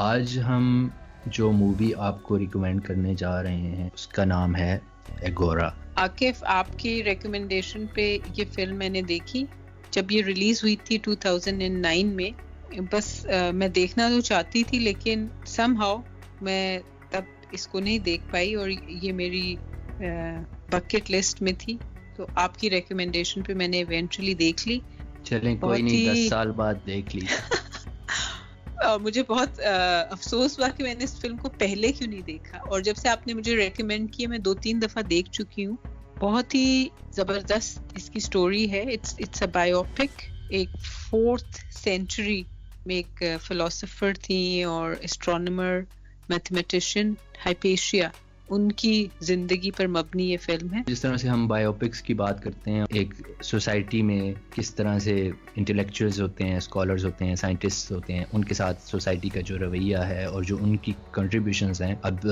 آج ہم جو مووی آپ کو ریکمینڈ کرنے جا رہے ہیں اس کا نام ہے ایگورا۔ عاقف، آپ کی ریکمنڈیشن پہ یہ فلم میں نے دیکھی جب یہ ریلیز ہوئی تھی 2009 میں۔ بس میں دیکھنا تو چاہتی تھی لیکن سم ہاؤ میں تب اس کو نہیں دیکھ پائی، اور یہ میری بکٹ لسٹ میں تھی، تو آپ کی ریکمنڈیشن پہ میں نے ایونچولی دیکھ لی۔ چلیں کوئی نہیں، 10 سال بعد دیکھ لی۔ مجھے بہت افسوس ہوا کہ میں نے اس فلم کو پہلے کیوں نہیں دیکھا، اور جب سے آپ نے مجھے ریکمینڈ کیا میں 2-3 دفعہ دیکھ چکی ہوں۔ بہت ہی زبردست اس کی سٹوری ہے۔ It's a biopic. ایک 4th سینچری میں ایک فلاسفر تھیں اور اسٹرانومر، میتھمیٹیشین، ہائپیشیا، ان کی زندگی پر مبنی یہ فلم ہے۔ جس طرح سے ہم بایوپکس کی بات کرتے ہیں، ایک سوسائٹی میں کس طرح سے انٹلیکچوئلز ہوتے ہیں، اسکالرز ہوتے ہیں، سائنٹسٹ ہوتے ہیں، ان کے ساتھ سوسائٹی کا جو رویہ ہے اور جو ان کی کنٹریبیوشنز ہیں۔ اب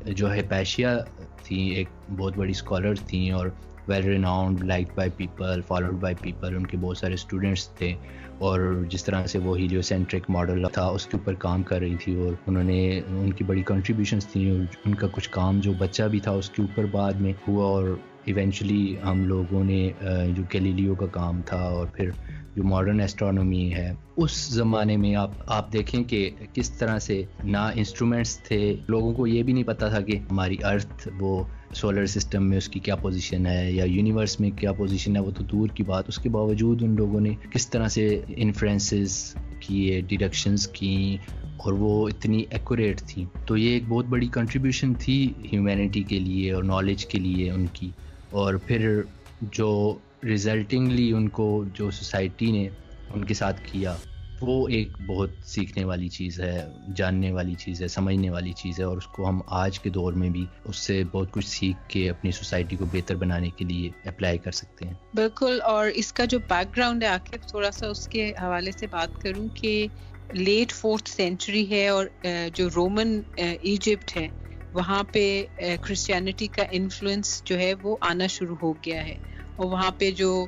جو ہائپیشیا تھیں ایک بہت بڑی اسکالر تھیں اور well renowned, liked by people, followed by people, ان کے بہت سارے اسٹوڈنٹس تھے، اور جس طرح سے وہ ہیلیو سینٹرک ماڈل تھا اس کے اوپر کام کر رہی تھی، اور انہوں نے ان کی بڑی کنٹریبیوشنز تھیں، اور ان کا کچھ کام جو بچہ بھی تھا اس کے اوپر بعد میں ہوا، اور ایونچولی ہم لوگوں نے جو گیلیلیو کا کام تھا اور پھر جو ماڈرن ایسٹرونومی ہے اس زمانے میں آپ دیکھیں کہ کس طرح سے نہ انسٹرومنٹس تھے، لوگوں کو یہ بھی نہیں پتا تھا کہ ہماری ارتھ وہ سولر سسٹم میں اس کی کیا پوزیشن ہے یا یونیورس میں کیا پوزیشن ہے، وہ تو دور کی بات۔ اس کے باوجود ان لوگوں نے کس طرح سے انفرنسز کیے، ڈیڈکشنز کی، اور وہ اتنی ایکوریٹ تھیں۔ تو یہ ایک بہت بڑی کنٹریبیوشن تھی ہیومینٹی کے لیے اور نالج کے لیے ان کی، اور پھر جو ریزلٹنگلی ان کو جو سوسائٹی نے ان کے ساتھ کیا وہ ایک بہت سیکھنے والی چیز ہے، جاننے والی چیز ہے، سمجھنے والی چیز ہے، اور اس کو ہم آج کے دور میں بھی اس سے بہت کچھ سیکھ کے اپنی سوسائٹی کو بہتر بنانے کے لیے اپلائی کر سکتے ہیں۔ بالکل، اور اس کا جو بیک گراؤنڈ ہے عاقف، تھوڑا سا اس کے حوالے سے بات کروں کہ لیٹ 4th سینچری ہے، اور جو رومن ایجپٹ ہے وہاں پہ کرسچینٹی کا انفلوئنس جو ہے وہ آنا شروع ہو گیا ہے، اور وہاں پہ جو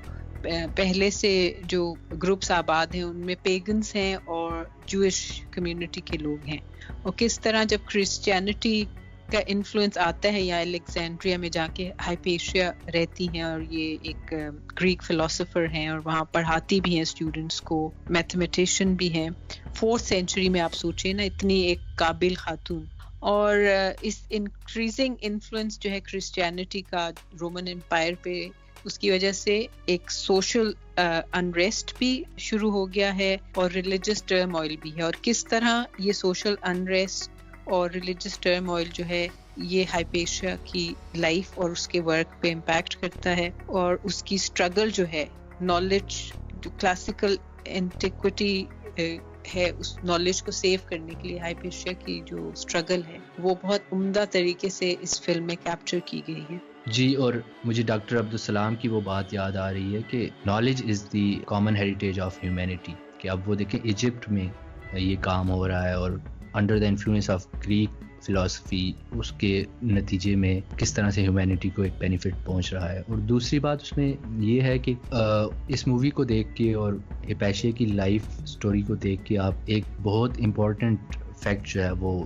پہلے سے جو گروپس آباد ہیں ان میں پیگنس ہیں اور جوئش کمیونٹی کے لوگ ہیں، اور کس طرح جب کرسچینٹی کا انفلوئنس آتا ہے، یا الیگزینڈریا میں جا کے ہائپیشیا رہتی ہیں، اور یہ ایک گریک فلاسفر ہیں اور وہاں پڑھاتی بھی ہیں اسٹوڈنٹس کو، میتھمیٹیشین بھی ہیں۔ 4th سینچری میں آپ سوچیں نا، اتنی ایک قابل خاتون، اور اس انکریزنگ انفلوئنس جو ہے کرسچینٹی کا رومن امپائر پہ، اس کی وجہ سے ایک سوشل انریسٹ بھی شروع ہو گیا ہے اور ریلیجس ٹرموائل بھی ہے، اور کس طرح یہ سوشل انریسٹ اور ریلیجس ٹرموائل جو ہے یہ ہائپیشیا کی لائف اور اس کے ورک پہ امپیکٹ کرتا ہے، اور اس کی اسٹرگل جو ہے نالج، جو کلاسیکل اینٹیکوٹی ہے، اس نالج کو سیو کرنے کے لیے ہائپیشیا کی جو اسٹرگل ہے وہ بہت عمدہ طریقے سے اس فلم میں کیپچر کی گئی ہے۔ جی، اور مجھے ڈاکٹر عبدالسلام کی وہ بات یاد آ رہی ہے کہ knowledge is the common heritage of humanity, کہ اب وہ دیکھیں ایجپٹ میں یہ کام ہو رہا ہے، اور under the influence of Greek philosophy اس کے نتیجے میں کس طرح سے ہیومینٹی کو ایک بینیفٹ پہنچ رہا ہے۔ اور دوسری بات اس میں یہ ہے کہ اس مووی کو دیکھ کے اور ہائپیشیا کی لائف سٹوری کو دیکھ کے آپ ایک بہت امپورٹنٹ فیکٹ جو ہے وہ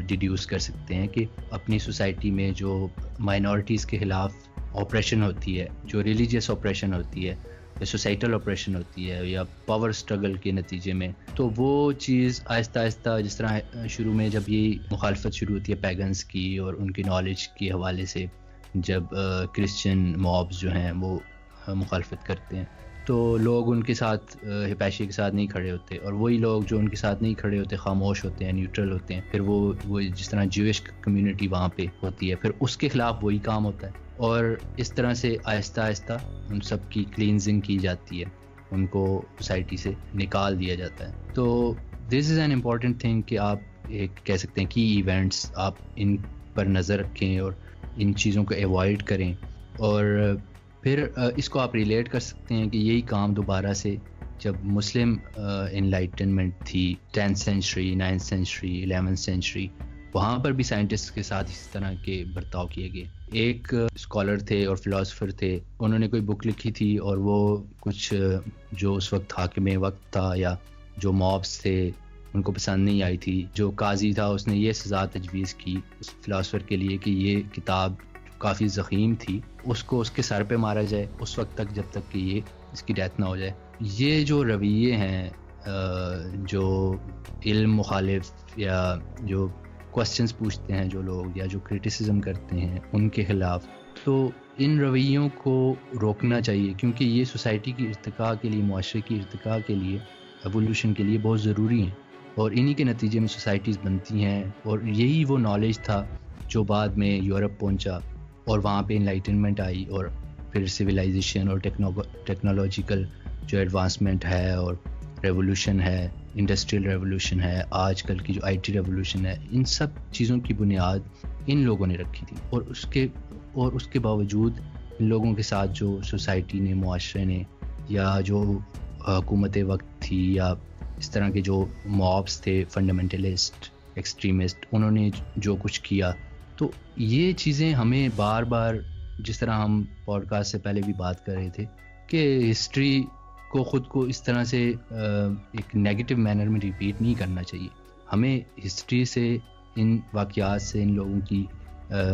ڈیڈیوس کر سکتے ہیں کہ اپنی سوسائٹی میں جو مائنورٹیز کے خلاف آپریشن ہوتی ہے، جو ریلیجیس آپریشن ہوتی ہے، یا سوسائٹل آپریشن ہوتی ہے، یا پاور سٹرگل کے نتیجے میں، تو وہ چیز آہستہ آہستہ، جس طرح شروع میں جب یہ مخالفت شروع ہوتی ہے پیگنس کی اور ان کی نالج کے حوالے سے، جب کرسچن مابز جو ہیں وہ مخالفت کرتے ہیں تو لوگ ان کے ساتھ ہائپیشیا کے ساتھ نہیں کھڑے ہوتے، اور وہی لوگ جو ان کے ساتھ نہیں کھڑے ہوتے خاموش ہوتے ہیں، نیوٹرل ہوتے ہیں، پھر وہ جس طرح جوئش کمیونٹی وہاں پہ ہوتی ہے پھر اس کے خلاف وہی کام ہوتا ہے، اور اس طرح سے آہستہ آہستہ ان سب کی کلینزنگ کی جاتی ہے، ان کو سوسائٹی سے نکال دیا جاتا ہے۔ تو دس از این امپورٹنٹ تھنگ کہ آپ ایک کہہ سکتے ہیں کی ایونٹس آپ ان پر نظر رکھیں اور ان چیزوں کو ایوائڈ کریں، اور پھر اس کو آپ ریلیٹ کر سکتے ہیں کہ یہی کام دوبارہ سے جب مسلم انلائٹنمنٹ تھی 10th century, 9th century, 11th century, وہاں پر بھی سائنٹسٹ کے ساتھ اس طرح کے برتاؤ کیے گئے۔ ایک اسکالر تھے اور فلاسفر تھے، انہوں نے کوئی بک لکھی تھی، اور وہ کچھ جو اس وقت حاکم وقت تھا یا جو مابس تھے ان کو پسند نہیں آئی تھی. جو قاضی تھا اس نے یہ سزا تجویز کی اس فلاسفر کے لیے کہ یہ کتاب کافی ضخیم تھی, اس کو اس کے سر پہ مارا جائے اس وقت تک جب تک کہ یہ اس کی ڈیتھ نہ ہو جائے. یہ جو رویے ہیں جو علم مخالف یا جو کوسچنز پوچھتے ہیں جو لوگ یا جو کرٹیسزم کرتے ہیں ان کے خلاف, تو ان رویوں کو روکنا چاہیے, کیونکہ یہ سوسائٹی کی ارتقاء کے لیے, معاشرے کی ارتقاء کے لیے, ایوولوشن کے لیے بہت ضروری ہیں, اور انہی کے نتیجے میں سوسائٹیز بنتی ہیں. اور یہی وہ نالج تھا جو بعد میں یورپ پہنچا اور وہاں پہ انلائٹنمنٹ آئی, اور پھر سویلائزیشن اور ٹیکنالوجیکل جو ایڈوانسمنٹ ہے اور ریولوشن ہے, انڈسٹریل ریولوشن ہے, آج کل کی جو آئی ٹی ریولوشن ہے, ان سب چیزوں کی بنیاد ان لوگوں نے رکھی تھی. اور اس کے باوجود ان لوگوں کے ساتھ جو سوسائٹی نے, معاشرے نے, یا جو حکومت وقت تھی, یا اس طرح کے جو مابس تھے, فنڈامنٹلسٹ, ایکسٹریمسٹ, انہوں نے جو کچھ کیا, تو یہ چیزیں ہمیں بار بار, جس طرح ہم پوڈ کاسٹ سے پہلے بھی بات کر رہے تھے, کہ ہسٹری کو خود کو اس طرح سے ایک نیگیٹو مینر میں ریپیٹ نہیں کرنا چاہیے. ہمیں ہسٹری سے, ان واقعات سے, ان لوگوں کی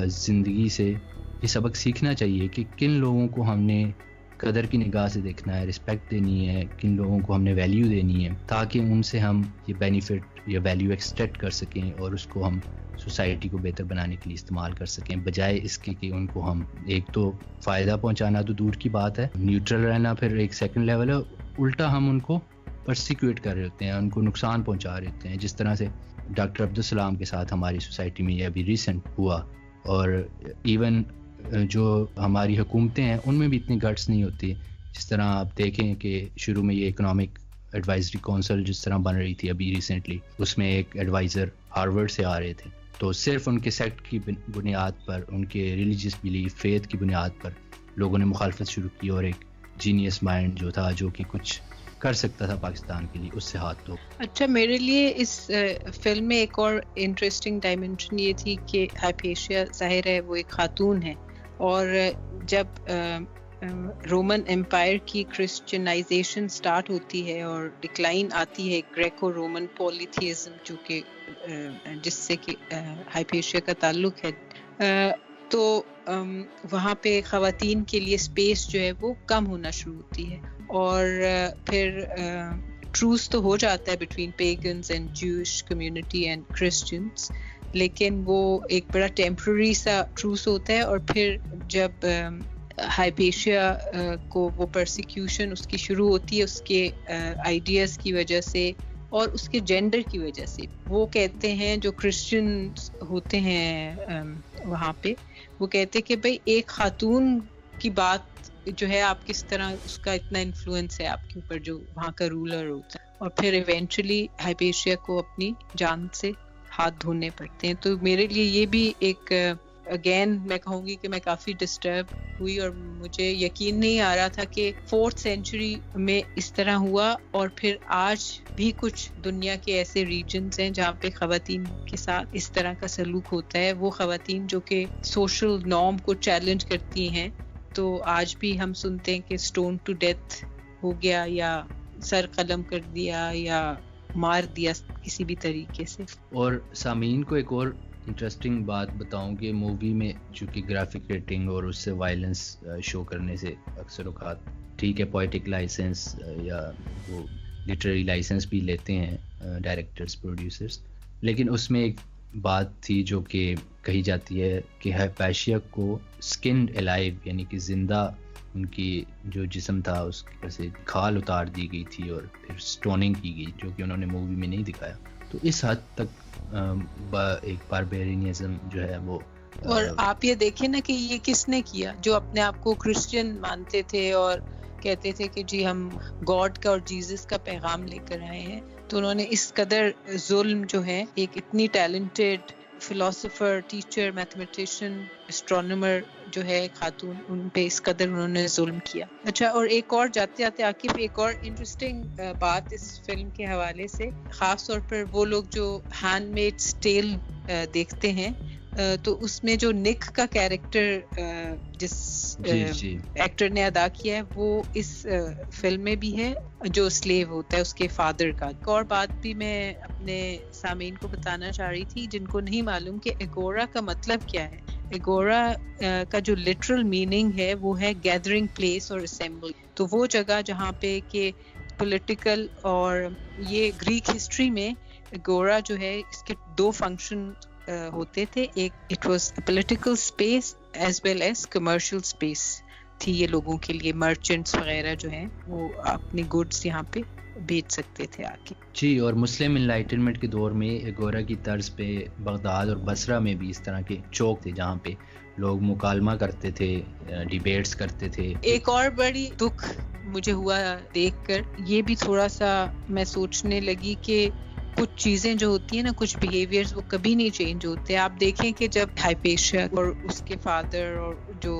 زندگی سے یہ سبق سیکھنا چاہیے کہ کن لوگوں کو ہم نے قدر کی نگاہ سے دیکھنا ہے, رسپیکٹ دینی ہے, کن لوگوں کو ہم نے ویلیو دینی ہے, تاکہ ان سے ہم یہ بینیفٹ یا ویلیو ایکسٹریکٹ کر سکیں اور اس کو ہم سوسائٹی کو بہتر بنانے کے لیے استعمال کر سکیں, بجائے اس کے کہ ان کو ہم ایک تو فائدہ پہنچانا تو دور کی بات ہے, نیوٹرل رہنا پھر ایک سیکنڈ لیول ہے, الٹا ہم ان کو پرسیکیوٹ کر رہے ہوتے ہیں, ان کو نقصان پہنچا رہے ہوتے ہیں, جس طرح سے ڈاکٹر عبدالسلام کے ساتھ ہماری سوسائٹی میں یہ ابھی ریسنٹ ہوا. اور ایون جو ہماری حکومتیں ہیں ان میں بھی اتنی گٹس نہیں ہوتی. جس طرح آپ دیکھیں کہ شروع میں یہ اکنامک ایڈوائزری کونسل جس طرح بن رہی تھی ابھی ریسنٹلی, اس میں ایک ایڈوائزر ہارورڈ سے آ رہے تھے, تو صرف ان کے سیکٹ کی بنیاد پر, ان کے ریلیجیس بلیف, فیتھ کی بنیاد پر لوگوں نے مخالفت شروع کی, اور ایک جینیس مائنڈ جو تھا, جو کہ کچھ کر سکتا تھا پاکستان کے لیے, اس سے ہاتھ دھو. اچھا, میرے لیے اس فلم میں ایک اور انٹرسٹنگ ڈائمینشن یہ تھی کہ ہائپیشیا ظاہر ہے وہ ایک خاتون ہے, اور جب رومن امپائر کی کرسچنائزیشن سٹارٹ ہوتی ہے اور ڈکلائن آتی ہے گریکو رومن پولیتھیزم, جو کہ جس سے کہ ہائپیشیا کا تعلق ہے, تو وہاں پہ خواتین کے لیے اسپیس جو ہے وہ کم ہونا شروع ہوتی ہے, اور پھر ٹروس تو ہو جاتا ہے بٹوین پیگنز اینڈ جوش کمیونٹی اینڈ کرسچنس, لیکن وہ ایک بڑا ٹیمپرری سا ٹروس ہوتا ہے. اور پھر جب ہائپیشیا کو وہ پرسیکیوشن اس کی شروع ہوتی ہے اس کے آئیڈیاز کی وجہ سے اور اس کے جینڈر کی وجہ سے, وہ کہتے ہیں جو کرسچن ہوتے ہیں وہاں پہ, وہ کہتے کہ بھئی ایک خاتون کی بات جو ہے آپ کس طرح اس کا اتنا انفلوئنس ہے آپ کے اوپر جو وہاں کا رولر ہوتا ہے, اور پھر ایونچولی ہائپیشیا کو اپنی جان سے ہاتھ دھونے پڑتے ہیں. تو میرے لیے یہ بھی ایک اگین میں کہوں گی کہ میں کافی ڈسٹرب ہوئی, اور مجھے یقین نہیں آ رہا تھا کہ 4th سینچری میں اس طرح ہوا, اور پھر آج بھی کچھ دنیا کے ایسے ریجنز ہیں جہاں پہ خواتین کے ساتھ اس طرح کا سلوک ہوتا ہے. وہ خواتین جو کہ سوشل نارم کو چیلنج کرتی ہیں, تو آج بھی ہم سنتے ہیں کہ سٹون ٹو ڈیتھ ہو گیا, یا سر قلم کر دیا, یا مار دیا کسی بھی طریقے سے. اور سامعین کو ایک اور انٹرسٹنگ بات بتاؤں کہ مووی میں چونکہ گرافک ریٹنگ اور اس سے وائلنس شو کرنے سے اکثر اوقات ٹھیک ہے پوئٹک لائسنس یا وہ لٹریری لائسنس بھی لیتے ہیں ڈائریکٹرز پروڈیوسرز, لیکن اس میں ایک بات تھی جو کہ کہی جاتی ہے کہ ہائپیشیا کو سکنڈ الائیو, یعنی کہ زندہ ان کی جو جسم تھا اس سے کھال اتار دی گئی تھی اور پھر سٹوننگ کی گئی, جو کہ انہوں نے مووی میں نہیں دکھایا. تو اس حد تک ایک باربیرینزم جو ہے وہ. اور آپ یہ دیکھیں نا کہ یہ کس نے کیا, جو اپنے آپ کو کرسچین مانتے تھے اور کہتے تھے کہ جی ہم گاڈ کا اور جیزس کا پیغام لے کر آئے ہیں, تو انہوں نے اس قدر ظلم جو ہے ایک اتنی ٹیلنٹڈ فلاسفر, ٹیچر, میتھمیٹیشین, اسٹرونومر جو ہے خاتون, ان پہ اس قدر انہوں نے ظلم کیا. اچھا, اور ایک اور جاتے جاتے عاقب ایک اور انٹرسٹنگ بات اس فلم کے حوالے سے, خاص طور پر وہ لوگ جو ہینڈ میڈس ٹیل دیکھتے ہیں, تو اس میں جو نک کا کیریکٹر جس ایکٹر نے ادا کیا ہے وہ اس فلم میں بھی ہے، جو سلیو ہوتا ہے اس کے فادر کا. ایک اور بات بھی میں اپنے سامعین کو بتانا چاہ رہی تھی جن کو نہیں معلوم کہ ایگورا کا مطلب کیا ہے. ایگورا کا جو لٹرل میننگ ہے وہ ہے گیدرنگ پلیس اور اسمبلی. تو وہ جگہ جہاں پہ کہ پولیٹیکل، اور یہ گریک ہسٹری میں ایگورا جو ہے اس کے دو فنکشن ہوتے تھے. ایک it was political space as well as commercial space تھی یہ لوگوں کے لیے. مرچنٹس وغیرہ جو ہیں وہ اپنی گڈس یہاں پہ بیچ سکتے تھے آ کے. جی، اور مسلم انلائٹنمنٹ کے دور میں ایگورا کی طرز پہ بغداد اور بصرہ میں بھی اس طرح کے چوک تھے جہاں پہ لوگ مکالمہ کرتے تھے، ڈیبیٹس کرتے تھے. ایک اور بڑی دکھ مجھے ہوا دیکھ کر، یہ بھی تھوڑا سا میں سوچنے لگی کہ کچھ چیزیں جو ہوتی ہیں نا، کچھ بیہیویئرز وہ کبھی نہیں چینج ہوتے. آپ دیکھیں کہ جب ہائپیشیا اور اس کے فادر اور جو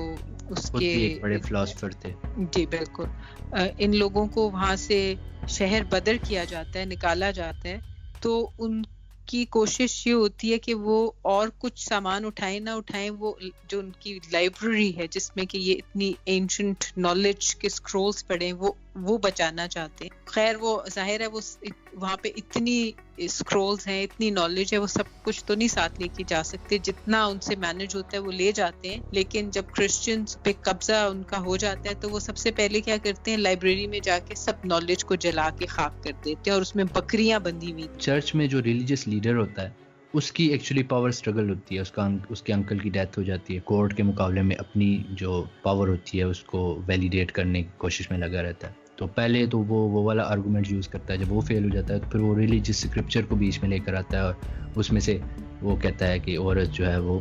اس کے ایک بڑے فلاسفر تھے، جی بالکل، ان لوگوں کو وہاں سے شہر بدر کیا جاتا ہے، نکالا جاتا ہے، تو ان کی کوشش یہ ہوتی ہے کہ وہ اور کچھ سامان اٹھائیں نہ اٹھائیں، وہ جو ان کی لائبریری ہے جس میں کہ یہ اتنی اینشنٹ نالج کے اسکرولز پڑے وہ بچانا چاہتے ہیں. خیر وہ ظاہر ہے وہ وہاں پہ اتنی اسکرولز ہیں، اتنی نالج ہے، وہ سب کچھ تو نہیں ساتھ لے کے جا سکتے. جتنا ان سے مینج ہوتا ہے وہ لے جاتے ہیں. لیکن جب کرسچنز پہ قبضہ ان کا ہو جاتا ہے تو وہ سب سے پہلے کیا کرتے ہیں، لائبریری میں جا کے سب نالج کو جلا کے خاک کر دیتے ہیں، اور اس میں بکریاں بندھی ہوئی. چرچ میں جو ریلیجیس لیڈر ہوتا ہے اس کی ایکچولی پاور سٹرگل ہوتی ہے. اس کے انکل کی ڈیتھ ہو جاتی ہے، کورٹ کے مقابلے میں اپنی جو پاور ہوتی ہے اس کو ویلیڈیٹ کرنے کی کوشش میں لگا رہتا ہے. تو پہلے تو وہ والا آرگومنٹ یوز کرتا ہے، جب وہ فیل ہو جاتا ہے تو پھر وہ ریلیجیس اسکرپچر کو بیچ میں لے کر آتا ہے، اور اس میں سے وہ کہتا ہے کہ عورت جو ہے وہ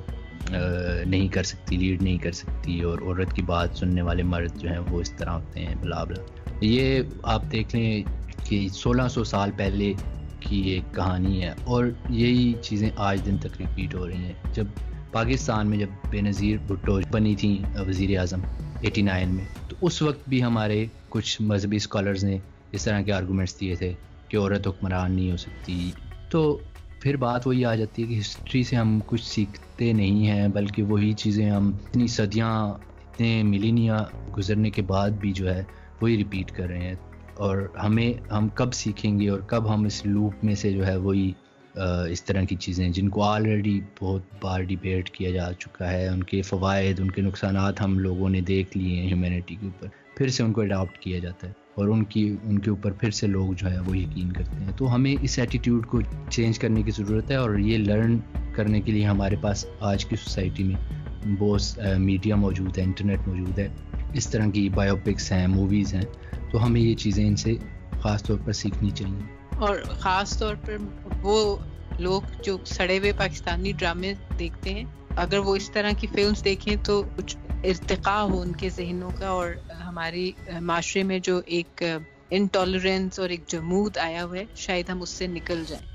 نہیں کر سکتی، لیڈ نہیں کر سکتی، اور عورت کی بات سننے والے مرد جو ہیں وہ اس طرح ہوتے ہیں، بلا بلا. یہ آپ دیکھ لیں کہ 1600 سال پہلے کی ایک کہانی ہے، اور یہی چیزیں آج دن تک ریپیٹ ہو رہی ہیں. جب پاکستان میں جب بے نظیر بھٹو بنی تھیں وزیر اعظم 89 میں، تو اس وقت بھی ہمارے کچھ مذہبی اسکالرز نے اس طرح کے آرگومنٹس دیے تھے کہ عورت حکمران نہیں ہو سکتی. تو پھر بات وہی آ جاتی ہے کہ ہسٹری سے ہم کچھ سیکھتے نہیں ہیں، بلکہ وہی چیزیں ہم اتنی صدیاں، اتنے ملینیا گزرنے کے بعد بھی جو ہے وہی ریپیٹ کر رہے ہیں. اور ہم کب سیکھیں گے، اور کب ہم اس لوپ میں سے جو ہے وہی اس طرح کی چیزیں جن کو آلریڈی بہت بار ڈیبیٹ کیا جا چکا ہے، ان کے فوائد، ان کے نقصانات ہم لوگوں نے دیکھ لیے ہیں ہیومینٹی کے اوپر، پھر سے ان کو اڈاپٹ کیا جاتا ہے اور ان کے اوپر پھر سے لوگ جو ہے وہ یقین کرتے ہیں. تو ہمیں اس ایٹیٹیوڈ کو چینج کرنے کی ضرورت ہے، اور یہ لرن کرنے کے لیے ہمارے پاس آج کی سوسائٹی میں بہت میڈیا موجود ہے، انٹرنیٹ موجود ہے، اس طرح کی بایوپکس ہیں، موویز ہیں. تو ہمیں یہ چیزیں ان سے خاص طور پر سیکھنی چاہیے. اور خاص طور پر وہ لوگ جو سڑے ہوئے پاکستانی ڈرامے دیکھتے ہیں، اگر وہ اس طرح کی فلمز دیکھیں تو کچھ ارتقاء ہو ان کے ذہنوں کا، اور ہماری معاشرے میں جو ایک انٹالرنس اور ایک جمود آیا ہوا ہے شاید ہم اس سے نکل جائیں.